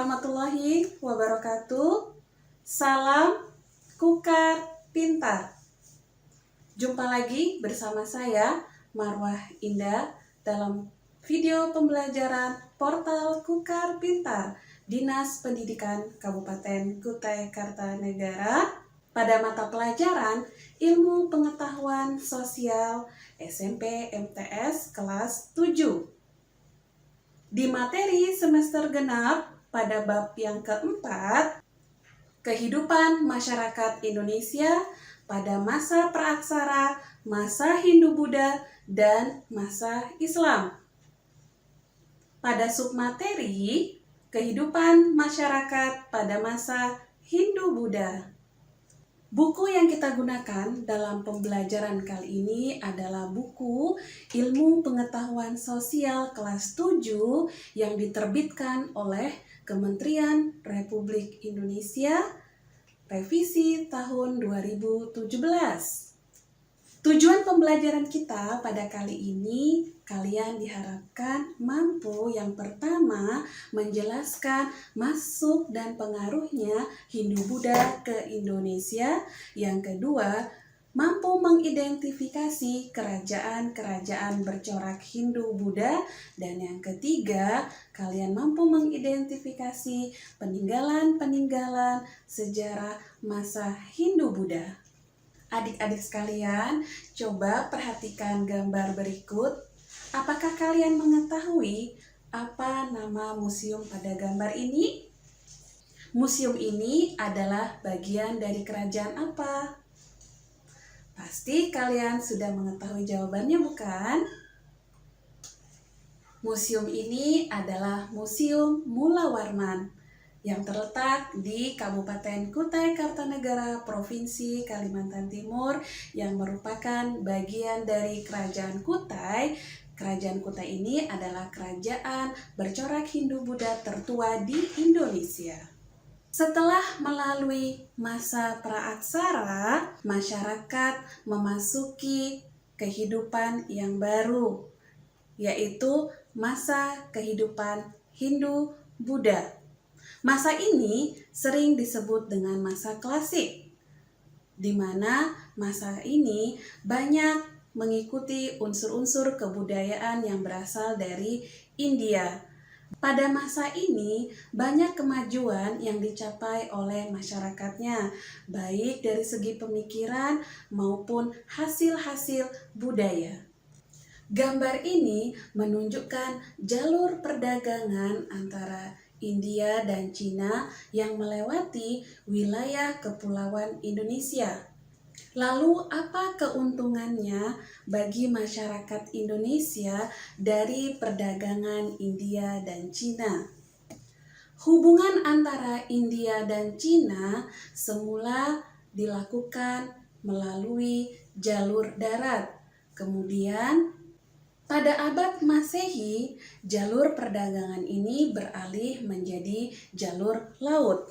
warahmatullahi wabarakatuh. Salam Kukar Pintar. Jumpa lagi bersama saya Marwah Indah dalam video pembelajaran portal Kukar Pintar Dinas Pendidikan Kabupaten Kutai Kartanegara pada mata pelajaran Ilmu Pengetahuan Sosial SMP MTS kelas 7. Di materi semester genap pada bab yang keempat, kehidupan masyarakat Indonesia pada masa praaksara, masa Hindu-Buddha, dan masa Islam. Pada submateri, kehidupan masyarakat pada masa Hindu-Buddha. Buku yang kita gunakan dalam pembelajaran kali ini adalah buku Ilmu Pengetahuan Sosial kelas 7 yang diterbitkan oleh Kementerian Republik Indonesia, revisi tahun 2017. Tujuan pembelajaran kita pada kali ini, kalian diharapkan mampu yang pertama menjelaskan masuk dan pengaruhnya Hindu-Buddha ke Indonesia. Yang kedua, mampu mengidentifikasi kerajaan-kerajaan bercorak Hindu-Buddha. Dan yang ketiga, kalian mampu mengidentifikasi peninggalan-peninggalan sejarah masa Hindu-Buddha. Adik-adik sekalian, coba perhatikan gambar berikut. Apakah kalian mengetahui apa nama museum pada gambar ini? Museum ini adalah bagian dari kerajaan apa? Pasti kalian sudah mengetahui jawabannya, bukan? Museum ini adalah Museum Mulawarman yang terletak di Kabupaten Kutai Kartanegara, Provinsi Kalimantan Timur, yang merupakan bagian dari Kerajaan Kutai. Kerajaan Kutai ini adalah kerajaan bercorak Hindu-Buddha tertua di Indonesia. Setelah melalui masa praaksara, masyarakat memasuki kehidupan yang baru, yaitu masa kehidupan Hindu-Buddha. Masa ini sering disebut dengan masa klasik, di mana masa ini banyak mengikuti unsur-unsur kebudayaan yang berasal dari India. Pada masa ini banyak kemajuan yang dicapai oleh masyarakatnya, baik dari segi pemikiran maupun hasil-hasil budaya. Gambar ini menunjukkan jalur perdagangan antara India dan Cina yang melewati wilayah kepulauan Indonesia. Lalu apa keuntungannya bagi masyarakat Indonesia dari perdagangan India dan Cina? Hubungan antara India dan Cina semula dilakukan melalui jalur darat. Kemudian pada abad Masehi, jalur perdagangan ini beralih menjadi jalur laut.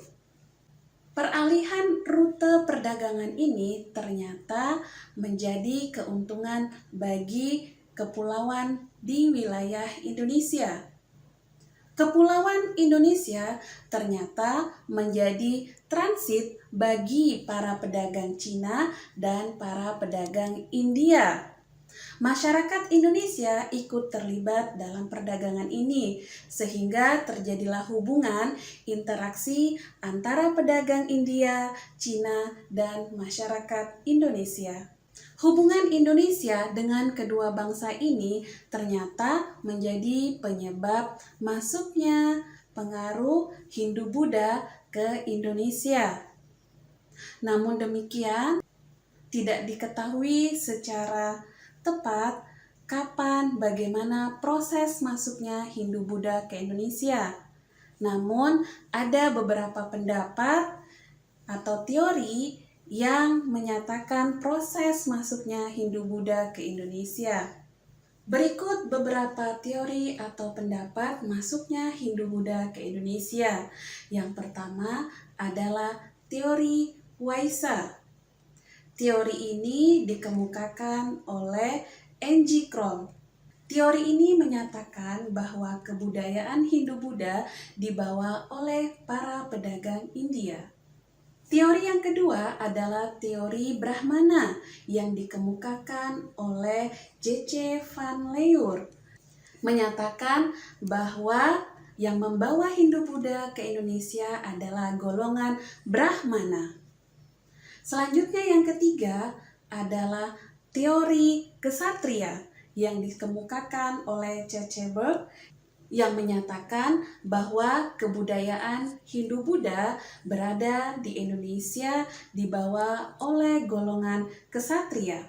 Peralihan rute perdagangan ini ternyata menjadi keuntungan bagi kepulauan di wilayah Indonesia. Kepulauan Indonesia ternyata menjadi transit bagi para pedagang Cina dan para pedagang India. Masyarakat Indonesia ikut terlibat dalam perdagangan ini, sehingga terjadilah hubungan interaksi antara pedagang India, Cina, dan masyarakat Indonesia. Hubungan Indonesia dengan kedua bangsa ini ternyata menjadi penyebab masuknya pengaruh Hindu-Buddha ke Indonesia. Namun demikian, tidak diketahui secara tepat kapan, bagaimana proses masuknya Hindu-Buddha ke Indonesia. Namun ada beberapa pendapat atau teori yang menyatakan proses masuknya Hindu-Buddha ke Indonesia. Berikut beberapa teori atau pendapat masuknya Hindu-Buddha ke Indonesia. Yang pertama adalah teori Waisa. Teori ini dikemukakan oleh N.G. Krom. Teori ini menyatakan bahwa kebudayaan Hindu-Buddha dibawa oleh para pedagang India. Teori yang kedua adalah teori Brahmana yang dikemukakan oleh J.C. van Leur, menyatakan bahwa yang membawa Hindu-Buddha ke Indonesia adalah golongan Brahmana. Selanjutnya yang ketiga adalah teori kesatria yang dikemukakan oleh C.C. Berg yang menyatakan bahwa kebudayaan Hindu-Buddha berada di Indonesia dibawa oleh golongan kesatria.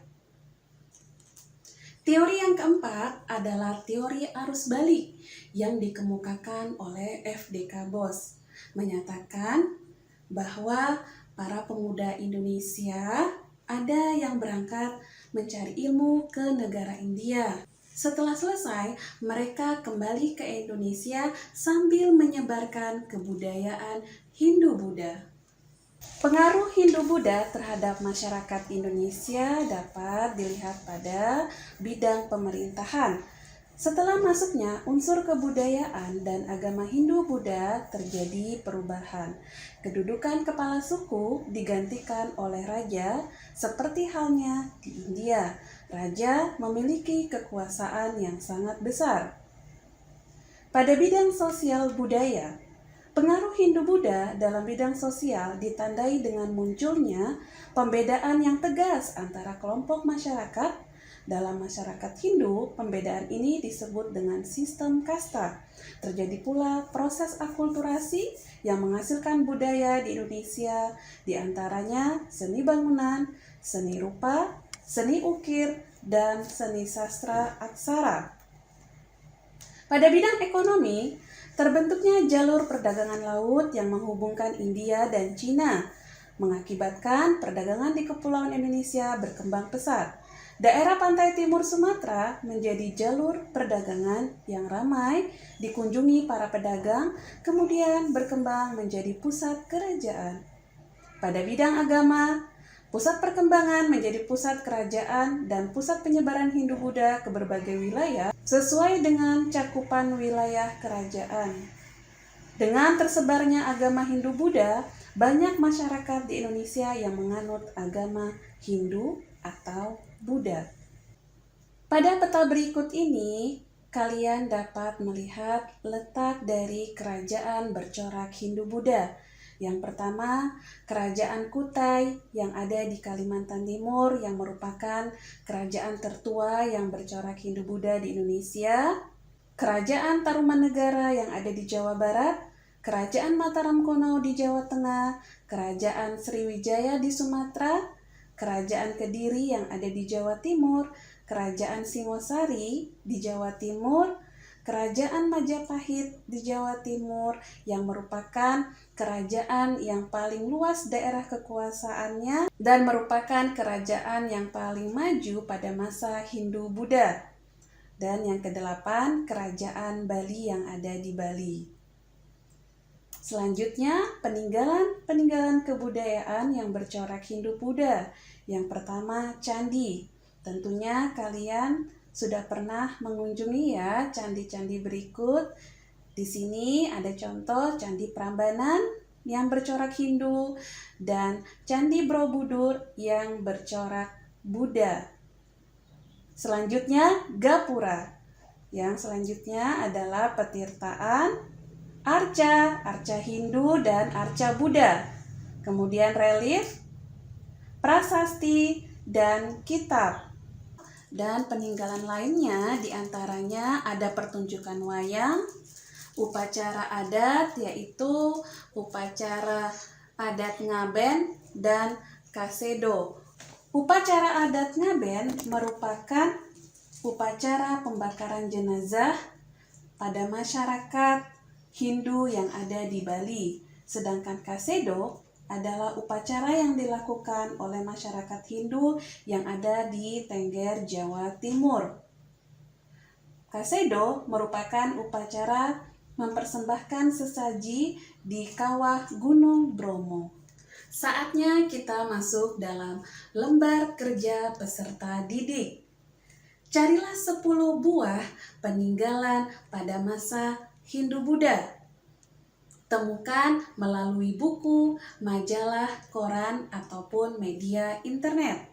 Teori yang keempat adalah teori arus balik yang dikemukakan oleh F.D.K. Bos, menyatakan bahwa para pemuda Indonesia ada yang berangkat mencari ilmu ke negara India. Setelah selesai, mereka kembali ke Indonesia sambil menyebarkan kebudayaan Hindu-Buddha. Pengaruh Hindu-Buddha terhadap masyarakat Indonesia dapat dilihat pada bidang pemerintahan. Setelah masuknya unsur kebudayaan dan agama Hindu-Buddha terjadi perubahan. Kedudukan kepala suku digantikan oleh raja, seperti halnya di India. Raja memiliki kekuasaan yang sangat besar. Pada bidang sosial budaya, pengaruh Hindu-Buddha dalam bidang sosial ditandai dengan munculnya pembedaan yang tegas antara kelompok masyarakat. Dalam masyarakat Hindu, pembedaan ini disebut dengan sistem kasta. Terjadi pula proses akulturasi yang menghasilkan budaya di Indonesia, di antaranya seni bangunan, seni rupa, seni ukir, dan seni sastra aksara. Pada bidang ekonomi, terbentuknya jalur perdagangan laut yang menghubungkan India dan Cina, mengakibatkan perdagangan di Kepulauan Indonesia berkembang pesat. Daerah pantai timur Sumatera menjadi jalur perdagangan yang ramai dikunjungi para pedagang, kemudian berkembang menjadi pusat kerajaan. Pada bidang agama, pusat perkembangan menjadi pusat kerajaan dan pusat penyebaran Hindu-Buddha ke berbagai wilayah sesuai dengan cakupan wilayah kerajaan. Dengan tersebarnya agama Hindu-Buddha, banyak masyarakat di Indonesia yang menganut agama Hindu atau Buddha. Pada peta berikut ini, kalian dapat melihat letak dari kerajaan bercorak Hindu-Buddha. Yang pertama, Kerajaan Kutai yang ada di Kalimantan Timur yang merupakan kerajaan tertua yang bercorak Hindu-Buddha di Indonesia. Kerajaan Tarumanegara yang ada di Jawa Barat, Kerajaan Mataram Kuno di Jawa Tengah, Kerajaan Sriwijaya di Sumatera, Kerajaan Kediri yang ada di Jawa Timur, Kerajaan Singosari di Jawa Timur, Kerajaan Majapahit di Jawa Timur yang merupakan kerajaan yang paling luas daerah kekuasaannya dan merupakan kerajaan yang paling maju pada masa Hindu-Buddha. Dan yang kedelapan, Kerajaan Bali yang ada di Bali. Selanjutnya, peninggalan kebudayaan yang bercorak Hindu-Buddha. Yang pertama, candi. Tentunya kalian sudah pernah mengunjungi ya candi-candi berikut. Di sini ada contoh Candi Prambanan yang bercorak Hindu dan Candi Borobudur yang bercorak Buddha. Selanjutnya, Gapura. Yang selanjutnya adalah petirtaan, arca Hindu dan arca Buddha. Kemudian relief, prasasti, dan kitab. Dan peninggalan lainnya diantaranya ada pertunjukan wayang, upacara adat yaitu upacara adat Ngaben dan Kasedo. Upacara adat Ngaben merupakan upacara pembakaran jenazah pada masyarakat Hindu yang ada di Bali. Sedangkan Kasedo adalah upacara yang dilakukan oleh masyarakat Hindu yang ada di Tengger, Jawa Timur. Kasedo merupakan upacara mempersembahkan sesaji di kawah Gunung Bromo. Saatnya kita masuk dalam lembar kerja peserta didik. Carilah 10 buah peninggalan pada masa Hindu-Buddha. Temukan melalui buku, majalah, koran, ataupun media internet.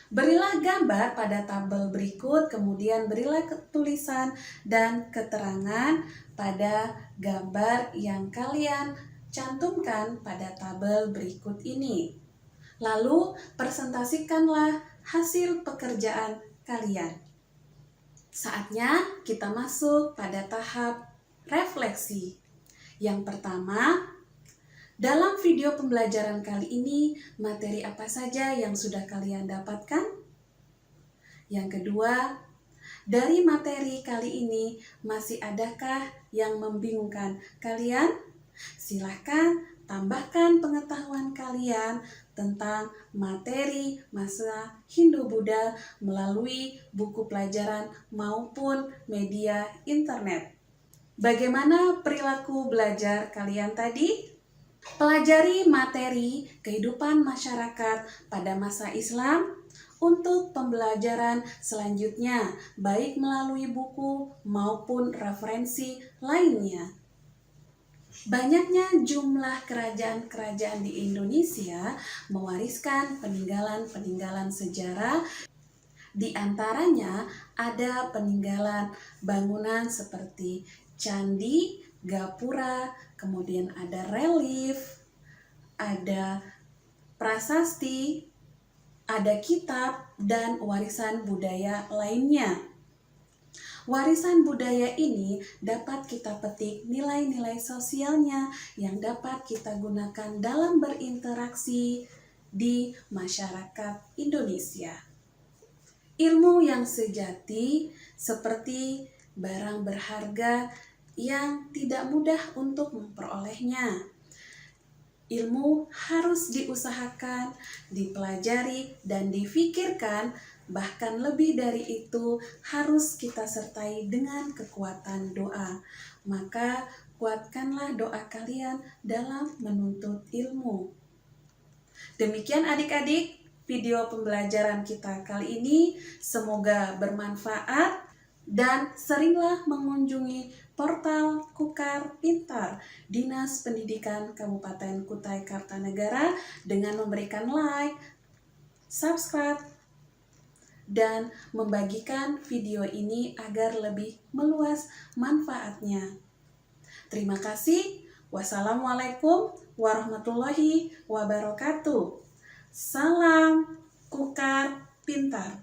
Berilah gambar pada tabel berikut, kemudian berilah tulisan dan keterangan pada gambar yang kalian cantumkan pada tabel berikut ini. Lalu presentasikanlah hasil pekerjaan kalian. Saatnya kita masuk pada tahap refleksi. Yang pertama, dalam video pembelajaran kali ini, materi apa saja yang sudah kalian dapatkan? Yang kedua, dari materi kali ini masih adakah yang membingungkan kalian? Silahkan tambahkan pengetahuan kalian tentang materi masa Hindu-Buddha melalui buku pelajaran maupun media internet. Bagaimana perilaku belajar kalian tadi? Pelajari materi kehidupan masyarakat pada masa Islam untuk pembelajaran selanjutnya, baik melalui buku maupun referensi lainnya. Banyaknya jumlah kerajaan-kerajaan di Indonesia mewariskan peninggalan-peninggalan sejarah. Di antaranya ada peninggalan bangunan seperti candi, gapura, kemudian ada relief, ada prasasti, ada kitab, dan warisan budaya lainnya. Warisan budaya ini dapat kita petik nilai-nilai sosialnya yang dapat kita gunakan dalam berinteraksi di masyarakat Indonesia. Ilmu yang sejati seperti barang berharga yang tidak mudah untuk memperolehnya. Ilmu harus diusahakan, dipelajari, dan difikirkan. Bahkan lebih dari itu harus kita sertai dengan kekuatan doa. Maka kuatkanlah doa kalian dalam menuntut ilmu. Demikian adik-adik video pembelajaran kita kali ini. Semoga bermanfaat dan seringlah mengunjungi portal Kukar Pintar Dinas Pendidikan Kabupaten Kutai Kartanegara dengan memberikan like, subscribe, dan membagikan video ini agar lebih meluas manfaatnya. Terima kasih. Wassalamualaikum warahmatullahi wabarakatuh. Salam Kukar Pintar.